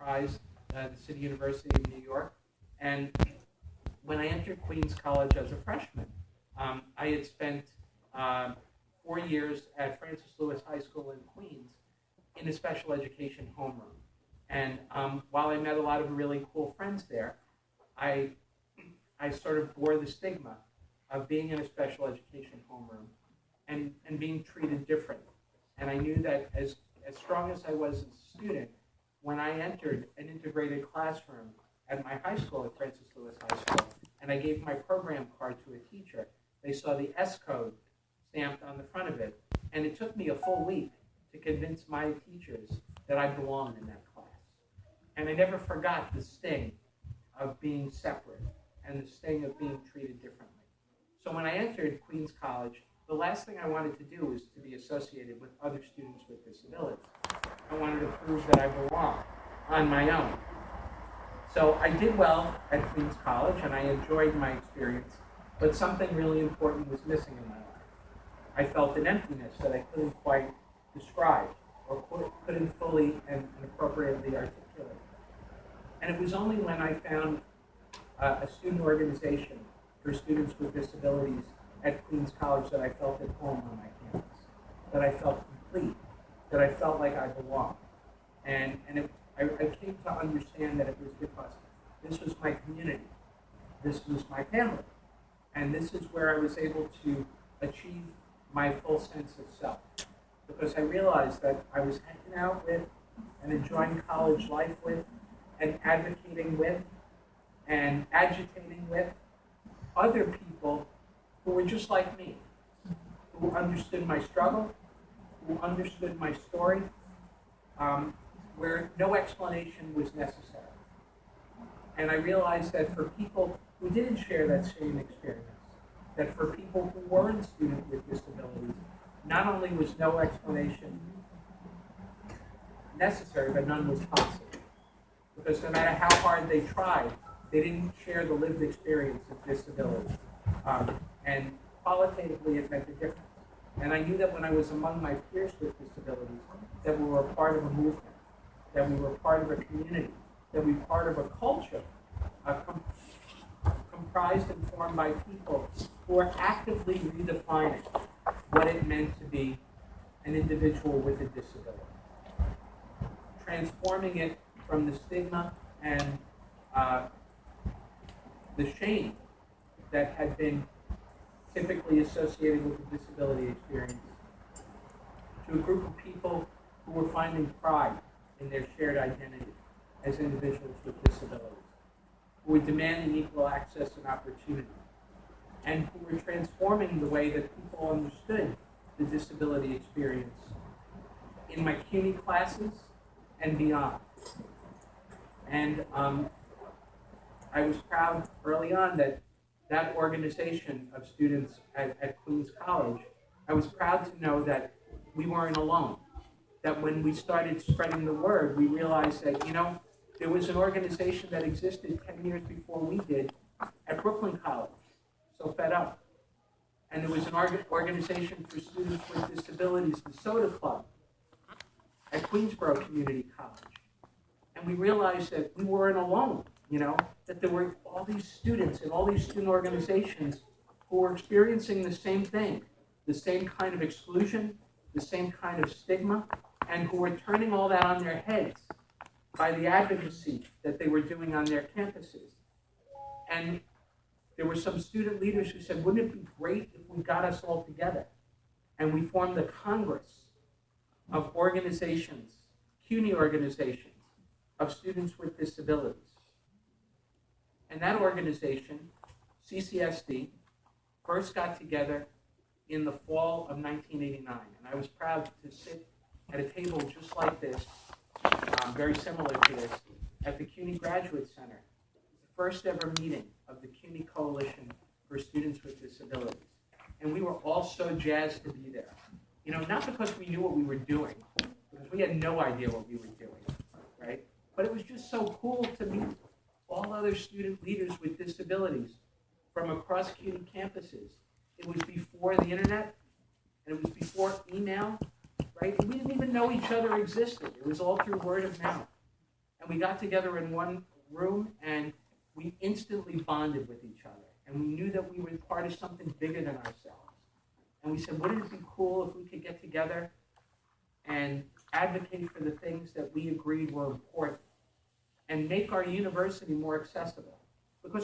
Prize, the City University of New York. And when I entered Queens College as a freshman, I had spent 4 years at Francis Lewis High School in Queens in a special education homeroom. And while I met a lot of really cool friends there, I sort of bore the stigma of being in a special education homeroom and being treated differently. And I knew that as strong as I was as a student, when I entered an integrated classroom at my high school at Francis Lewis High School, and I gave my program card to a teacher, they saw the S code stamped on the front of it. And it took me a full week to convince my teachers that I belonged in that class. And I never forgot the sting of being separate and the sting of being treated differently. So when I entered Queens College, the last thing I wanted to do was to be associated with other students with disabilities. I wanted to prove that I belonged on my own. So I did well at Queens College, and I enjoyed my experience, but something really important was missing in my life. I felt an emptiness that I couldn't quite describe or couldn't fully and appropriately articulate. And it was only when I found a student organization for students with disabilities at Queens College that I felt at home on my campus, that I felt complete, that I felt like I belonged. And I came to understand that it was because this was my community, this was my family, and this is where I was able to achieve my full sense of self. Because I realized that I was hanging out with and enjoying college life with and advocating with and agitating with other people who were just like me, who understood my struggle, who understood my story, where no explanation was necessary. And I realized that for people who didn't share that same experience, that for people who weren't students with disabilities, not only was no explanation necessary, but none was possible. Because no matter how hard they tried, they didn't share the lived experience of disability. And qualitatively, it meant a difference. And I knew that when I was among my peers with disabilities, that we were a part of a movement, that we were part of a community, that we were part of a culture comprised and formed by people who are actively redefining what it meant to be an individual with a disability, transforming it from the stigma and the shame that had been typically associated with a disability experience to a group of people who were finding pride in their shared identity as individuals with disabilities, who were demanding equal access and opportunity, and who were transforming the way that people understood the disability experience in my CUNY classes and beyond. And I was proud early on that organization of students at Queens College, I was proud to know that we weren't alone. That when we started spreading the word, we realized that, there was an organization that existed 10 years before we did at Brooklyn College, so fed up. And there was an organization for students with disabilities, the Soda Club, at Queensborough Community College. And we realized that we weren't alone, that there were all these students and all these student organizations who were experiencing the same thing, the same kind of exclusion, the same kind of stigma, and who were turning all that on their heads by the advocacy that they were doing on their campuses. And there were some student leaders who said, wouldn't it be great if we got us all together? And we formed a Congress of organizations, CUNY organizations, of students with disabilities. And that organization, CCSD, first got together in the fall of 1989. And I was proud to sit at a table just like this, very similar to this, at the CUNY Graduate Center. The first ever meeting of the CUNY Coalition for Students with Disabilities. And we were all so jazzed to be there. Not because we knew what we were doing, because we had no idea what we were doing, right? But it was just so cool to meet all other student leaders with disabilities from across CUNY campuses. It was before the internet, and it was before email, right? We didn't even know each other existed. It was all through word of mouth. And we got together in one room, and we instantly bonded with each other. And we knew that we were part of something bigger than ourselves. And we said, wouldn't it be cool if we could get together and advocate for the things that we agreed were important and make our university more accessible?